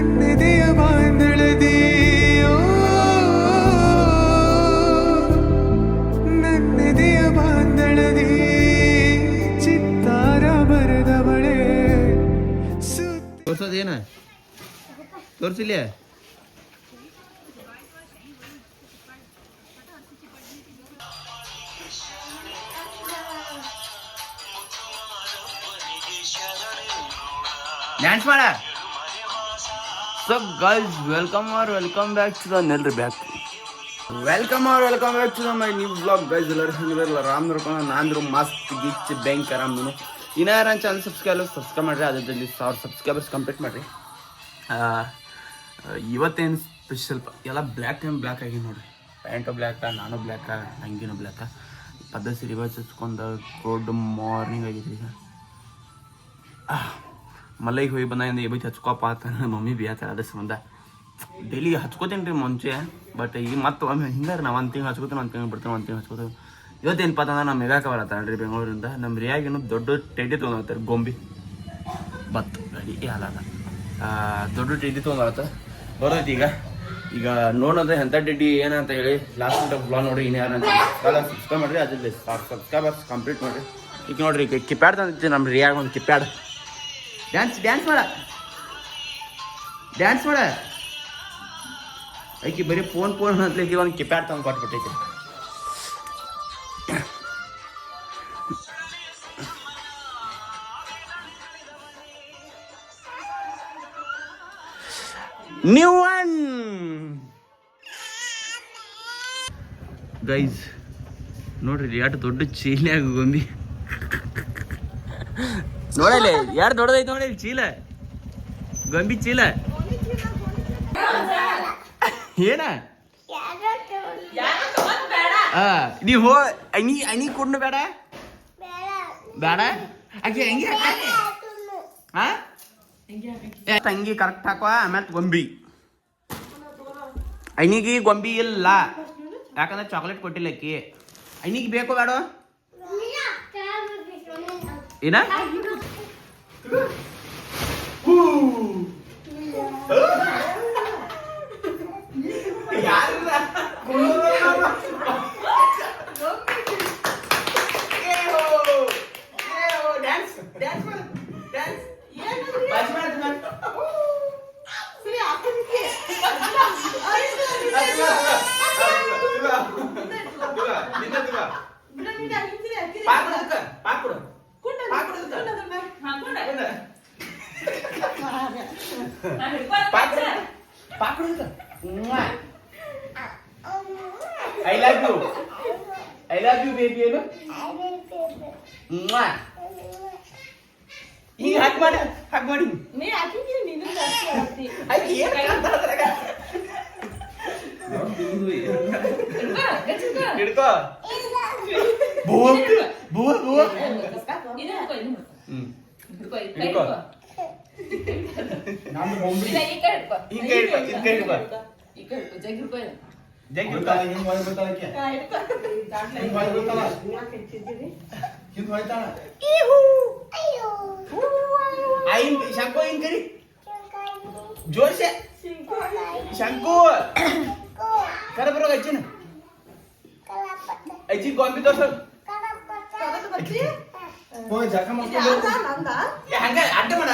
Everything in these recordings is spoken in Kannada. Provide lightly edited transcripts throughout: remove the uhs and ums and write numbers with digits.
ನನ್ನೆದೆಯ ಬಾಂಧಳದಿ ನನ್ನೆದೆಯ ಬಾಂಧಳದಿ ಚಿತ್ತಾರ ಬರೆದವಳೆ ತೋರ್ಸೋದೇನ ತೋರ್ಸಿಲ್ಲ ಡ್ಯಾನ್ಸ್ ಮಾಡ. So guys welcome back to the ನೆಲ್ರಿ back welcome back to the my new blog guys. ಎಲ್ಲರೂ ಹೆಂಗಿರಲ್ಲ ರಾಮ್ ನೋಡ್ಕೊಂಡು ನಾನು ಮಸ್ತ್ ಗಿಚ್ ಬ್ಯಾಂಕ್ ಆರಾಮ್ನು ಇನ್ನ ಯಾರು ಚಾನಲ್ ಸಬ್ಸ್ಕ್ರೈಬ್ ಮಾಡಿರಿ. ಅದ್ರ ಜೊತೆ 1000 ಸಬ್ಸ್ಕ್ರೈಬರ್ಸ್ ಕಂಪ್ಲೀಟ್ ಮಾಡಿರಿ. ಇವತ್ತೇನು ಸ್ಪೆಷಲ್ ಎಲ್ಲ ಬ್ಲ್ಯಾಕ್ ಆಗಿ ನೋಡ್ರಿ. ಪ್ಯಾಂಟು ಬ್ಲ್ಯಾಕ, ನಾನು ಬ್ಲ್ಯಾಕ, ಅಂಗಿನೂ ಬ್ಲ್ಯಾಕ. ಪದ್ಧತಿ ರಿವರ್ಸ್ ಹಚ್ಕೊಂಡು ಗುಡ್ ಮಾರ್ನಿಂಗ್ ಆಗೈತಿ. ಈಗ ಮಲ್ಲಿಗೆ ಹೋಗಿ ಬಂದ ಬೈತಿ ಹಚ್ಕೋಪ್ಪ ಅಂತ ಮಮ್ಮಿ ಬೇತಾರೆ. ಅದ್ರ ಸಂಬಂಧ ಡೈಲಿ ಹಚ್ಕೋತೀನಿ ರೀ ಮುಂಚೆ. ಬಟ್ ಈಗ ಮತ್ತೆ ಒಮ್ಮೆ ಹಿಂಗಾರೆ ನಾವು ಒಂದು ತಿಂಗಳು ಹಚ್ಕೋತೀನಿ, ಒಂದು ತಿಂಗಳು ಬಿಡ್ತೀನಿ, ಒಂದು ತಿಂಗಳು ಹಚ್ಕೋತೀವಿ. ಇವತ್ತೇನಪ್ಪ ಅಂತಂದ್ರೆ ನಮ್ಮ ಮೆಗಾಕ ಬರತ್ತಾಳ್ರಿ ಬೆಂಗಳೂರಿಂದ. ನಮ್ಮ ರಿಯಾಗೇನು ದೊಡ್ಡ ಟೆಡ್ಡಿ ತೊಗೊಂಡ್ತಾರೆ, ಗೊಂಬಿ ಬತ್ತು ಗಾಡಿ ಅಲ್ಲ ದೊಡ್ಡ ಟೆಡ್ಡಿ ತೊಗೊಂಡ್ಬರತ್ತ ಬರೋದೈತಿ. ಈಗ ನೋಡೋದ್ರೆ ಎಂಥ ಟೆಡ್ಡಿ ಏನಂತ ಹೇಳಿ ಲಾಸ್ಟ್ ಬ್ಲಾಗ್ ನೋಡಿ. ಇನ್ನು ಯಾರಂತ ಸಬ್ಸ್ಕ್ರೈಬ್ ಮಾಡಿರಿ. ಅದ್ರಲ್ಲಿ ಸಬ್ಸ್ಕ್ರೈಬರ್ಸ್ ಕಂಪ್ಲೀಟ್ ಮಾಡಿರಿ. ಈಗ ನೋಡ್ರಿ ಈಗ ಕಿಪ್ಯಾಡ್ ತಂದಿತ್ತು ನಮ್ಮ ರಿಯಾಗ ಒಂದು ಕಿಪ್ಯಾಡ್. ಡ್ಯಾನ್ಸ್ ಮಾಡ ಐಕಿ ಬರೀ ಫೋನ್ ಅಂತಲಿಕ್ಕೆ ಒಂದು ಕಿಪ್ಯಾಡ್ ತಂದು ಕೊಟ್ಬಿಟ್ಟೈತಿ. ನ್ಯೂ ಒನ್ ಗೈಸ್ ನೋಡ್ರಿ ಎಷ್ಟು ದೊಡ್ಡ ಚೀಲ್ಯಾಗ ಗೊಂಬಿ ನೋಡಲಿ ಯಾರು ದೊಡ್ಡದೈತೆ ನೋಡಿ ಚೀಲ ಗೊಂಬಿ ಚೀಲ ಏನ ನೀವು ಅಣಿ ಕೊಡ್ನು ಬೇಡ ಆಕೆ ಹಂಗೆ ತಂಗಿ ಕರೆಕ್ಟ್ ಹಾಕುವ. ಆಮೇಲೆ ಗೊಂಬಿ ಅಣಿಗೆ ಗೊಂಬಿ ಇಲ್ಲ ಯಾಕಂದ್ರೆ ಚಾಕ್ಲೇಟ್ ಕೊಟ್ಟಿಲ್ಲ ಅಕ್ಕಿ. ಅಣಿಗೆ ಬೇಕು ಬೇಡ ಏನ I love you baby ಏನು ಈಗ ಹಾಕ್ ಮಾಡಿ ನೀ ಹಾಕಿದ್ದೀನಿ ನೀನು ಜಾಸ್ತಿ ಆಯ್ತು ಏನು ಅಂತಂದ್ರಾಗ ಹಿಡ್ಕೋ ಬೂವ ಹಿಡ್ಕೋ ನಾನು ಬೊಂಬಿ ಹಿಂಗೆ ಹಿಡ್ಕೋ ಜಗ್ ಹಿಡ್ಕೋ ಹಿಂಗೆ ಮಾಡಿ ಬರ್ತಾಳಕ್ಕೆ ಹಿಂಗೆ ಮಾಡಿ ಬರ್ತಾಳ ಹಿಂಗೆ ಹೋಯ್ತಾಳ ಐನ್ ಶಂಕು ಹಿಂಗೆ ಕರಿ ಜೋರ್ಸೆ ಶಂಕು ಕರ ಬರೋ ಅಜ್ಜಿನ ಅಜ್ಜಿ ಗೊಂಬಿ ತೋರ್ಸು ಜಾಕ ಮಾಡ್ಕೊಂಡು ಹಂಗ ಅಡ್ಡ ಮಾಡ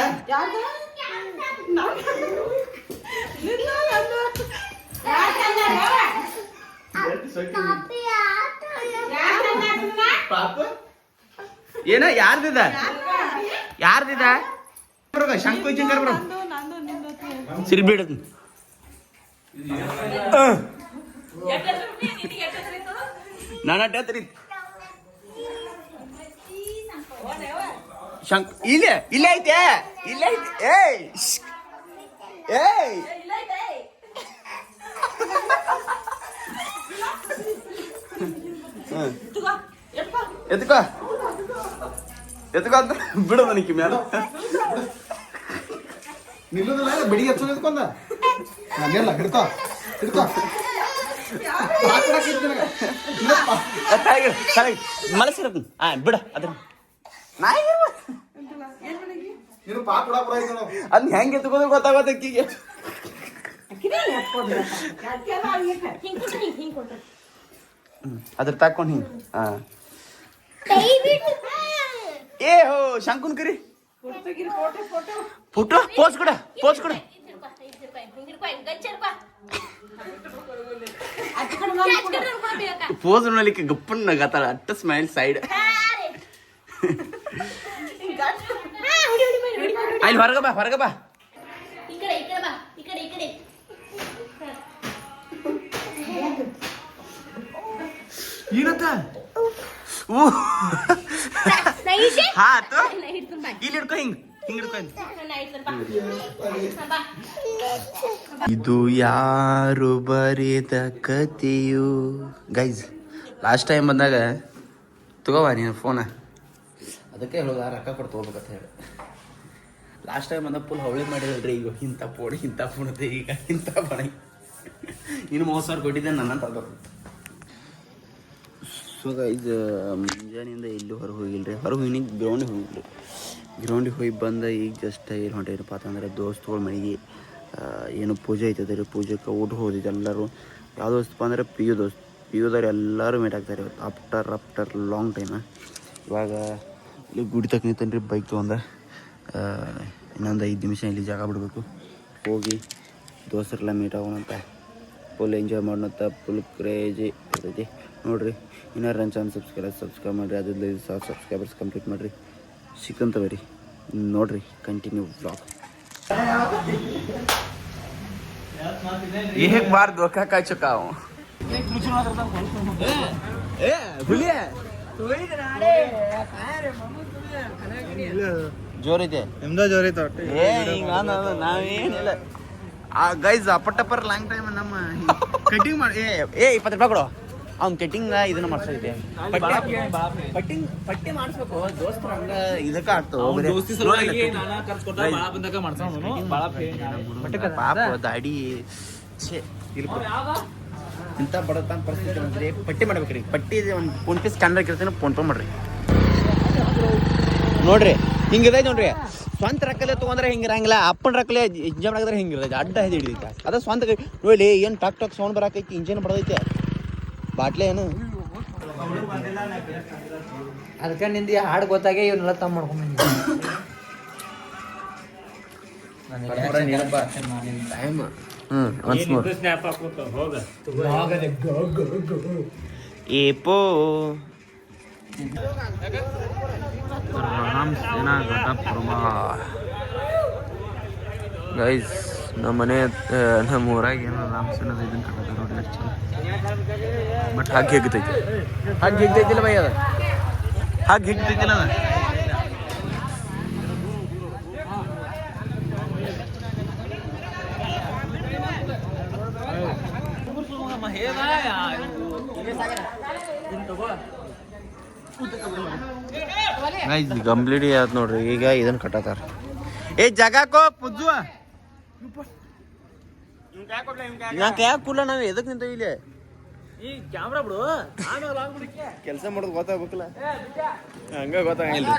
ಪಾಪ ಏನ ಯಾರ್ದಿದ ಶಂಕು ಚಿಂಕರ್ ಬರೋ ಸಿರಿಬೇಡ ನಾನು ಅಡ್ಡತ್ರಿ ಶಂಕ್ ಇಲ್ಲ ಐತೆ ಏಯ್ ಎತ್ಕೋ ಅಂತ ಬಿಡು ನನಗೆ ಮ್ಯಾಲ ನಿಲ್ಲೋದಿಲ್ಲ ಬೆಳಿಗ್ಗೆ ಹಚ್ಚೋದು ಎತ್ಕೊಂಡ ನಾನೆಲ್ಲ ಹಿಡ್ಕೋ ಮನಸ್ಸಿರ ಬಿಡ ಅದನ್ನ ನೀನು ಪಾಪ ಅದ್ನ ಹೆಂಗೆ ಎತ್ಕೋದ್ರೆ ಗೊತ್ತಾಗೋದಕ್ಕೀಗ ಅದ್ರ ತಾಕೊಂಡು ಹಿಂಗೆ ಹಾಂ ಏ ಹೋ ಶಂಕುನ್ ಕರಿ ಫೋಟೋ ಪೋಸ್ ಕೊಡ ಪೋಸ್ ನೋಡ್ಲಿಕ್ಕೆ ಗಪ್ಪನ್ ನಗತ್ತಾಳ ಅಟ್ಟ ಸ್ಮೈಲ್ ಸೈಡ್ ಅಲ್ಲಿ ಹೊರಗ ಬಾ ಏನಂತ ಇಲ್ಲಿ ಹಿಡ್ಕೊ ಹಿಂಗ್ ಹಿಡ್ಕೊ ಇದು ಯಾರು ಬರೆದ ಕಥೆಯು ಗೈಸ್ ಲಾಸ್ಟ್ ಟೈಮ್ ಬಂದಾಗ ತಗೋವಾ ನೀನು ಫೋನ ಅದಕ್ಕೆ ಹೇಳೋದು ರೊಕ್ಕ ಕೊಟ್ಟು ತೊಗೋಬೇಕಂತ ಹೇಳಿ ಲಾಸ್ಟ್ ಟೈಮ್ ಬಂದಾಗ ಫುಲ್ ಹವಳಿ ಮಾಡಿದಲ್ರಿ ಈಗ ಇಂಥ ಫೋಣತೆ ಈಗ ಇಂಥ ಬಣಿ ಇನ್ನು 30,000 ಕೊಟ್ಟಿದ್ದೆ ನನ್ನ ತಗೋಬೇಕು. ಸೊ ಗೈಸ್ ಮುಂಜಾನೆಯಿಂದ ಎಲ್ಲೂ ಹೊರಗೆ ಹೋಗಿಲ್ರಿ ಹೊರಗೆ ಗ್ರೌಂಡಿಗೆ ಹೋಗಿ ಬಂದ ಈಗ ಜಸ್ಟ್ ಏನು ಹೊಂಟೇನಪ್ಪ ಅಂತಂದ್ರೆ ದೋಸ್ತುಗಳ ಮನೆಗೆ ಏನು ಪೂಜೆ ಐತದೆ ರೀ ಪೂಜೆಗೆ ಊಟ ಹೋದಿದ್ದು ಎಲ್ಲರೂ ಯಾವ ದೋಸ್ತಪ್ಪ ಅಂದರೆ ಪಿ ಯುದವ್ರು ಎಲ್ಲರೂ ಮೀಟ್ ಆಗ್ತಾರೆ ಆಫ್ಟರ್ ಲಾಂಗ್ ಟೈಮ್. ಇವಾಗ ಇಲ್ಲಿ ಗುಡಿ ತಕ್ಕ ನಿಂತನ್ರಿ ಬೈಕ್ ತೊಗೊಂಡ ಇನ್ನೊಂದು 5 ನಿಮಿಷ ಇಲ್ಲಿ ಜಾಗ ಬಿಡಬೇಕು ಹೋಗಿ ದೋಸ್ತರೆಲ್ಲ ಮೀಟ್ ಆಗೋಣಂತ ಫುಲ್ ಎಂಜಾಯ್ ಮಾಡೋಣಂತ ಫುಲ್ ಕ್ರೇಜಿ ಇರ್ತೈತಿ ನೋಡಿರಿ. ಇನ್ನೂ ನನ್ನ ಚಾನಲ್ ಸಬ್ಸ್ಕ್ರೈಬ್ ಮಾಡಿರಿ ಅದ್ರಲ್ಲಿ ಸಬ್ಸ್ಕ್ರೈಬರ್ಸ್ ಕಂಪ್ಲೀಟ್ ಮಾಡಿರಿ ಸಿಕ್ಕಂತವರಿ ನೋಡಿರಿ ಕಂಟಿನ್ಯೂ ಬ್ಲಾಗ್. एक बार धोखा खा चुका हूँ. ಜೋರ್ ಐತೆ ನಾವೇನಿಲ್ಲ ಗೈಸ್ ಅಪ್ಪಟ್ಟಪ್ಪರ್ ಲಾಂಗ್ ಟೈಮ್ ನಮ್ಮ ಕಟಿಂಗ್ ಮಾಡಿ 20 ರೂಪಾಯಿ ಕೊಡು ಅವ್ನು ಕಟಿಂಗ್ ಇದನ್ನ ಮಾಡ್ಸೈತೆ ಪಟ್ಟಿ ಮಾಡಿಸ್ಬೇಕು ದೋಸ್ತರು ಹಂಗ ಇದಕ್ಕೆ ಪಾಪ ದಾಡಿ ಇಂಥ ಬಡತನ ಪರಿಸ್ಥಿತಿ ಅಂದ್ರೆ ಪಟ್ಟಿ ಮಾಡ್ಬೇಕ್ರಿ ಪಟ್ಟಿ ಒಂದು ಫೋನ್ಪೇ ಸ್ಕ್ಯಾನರ್ ಇರ್ತೀನಿ ಫೋನ್ಪೇ ಮಾಡ್ರಿ ನೋಡ್ರಿ ಹಿಂಗಿದೆ ನೋಡ್ರಿ ಸ್ವಂತ ರೊಕ್ಕಲೆ ತೊಗೊಂಡ್ರೆ ಹಿಂಗಿರಂಗಿಲ್ಲ ಅಪ್ಪನ ರೊಕ್ಕಲೆ ಇಂಜನ್ ಹಾಕಿದ್ರೆ ಹಿಂಗಿರ್ತೈತೆ ಅಡ್ಡ ಹಿಡಿದೈತೆ ಅದ ಸ್ವಂತ ನೋಡಿ ಏನು ಟಕ್ ಸೌಂಡ್ ಬರಾಕೈತಿ ಇಂಜಿನ್ ಬಡದೈತೆ ಬಾಟ್ಲೆ ಏನು ಅದಕ್ಕೆ ನಿಂದು ಹಾಡು ಗೊತ್ತಾಗೆ ಇವನ್ನೆಲ್ಲ ತಮ್ಮ ಮಾಡ್ಕೊಂಡ್ ಏಪೋ ಗೈಸ್ ನಮ್ಮ ಊರಾಗ ಏನೋ ರಾಮ್ಸೇನ ಇದನ್ನ ಕಟ್ಟದ ನೋಡಿ ಬಟ್ ಹಾಗೆ ಹೆಗ್ತೈತಿಲ್ಲ ಬೈ ಅದ ಹಾಗೆ ಹೆಗ್ತೈತಿಲ್ಲ ಅದ ಕಂಪ್ಲೀಟ್ ಆಯ್ತು ನೋಡ್ರಿ ಈಗ ಇದನ್ನ ಕಟ್ಟತಾರ ಜಾಗಕ್ಕೋ ಪುಜ್ಜು ಯಾಕೆ ಕೂಲ ನಾವು ಎದಕ್ ನಿಂತೇವಿ ಇಲ್ಲಿ ಕ್ಯಾಮ್ರಾ ಬಿಡು ಕೆಲಸ ಮಾಡೋದು ಗೊತ್ತಾಗ್ಬೇಕಲ್ಲ ಹಂಗ ಗೊತ್ತಾಗಿಲ್ಲ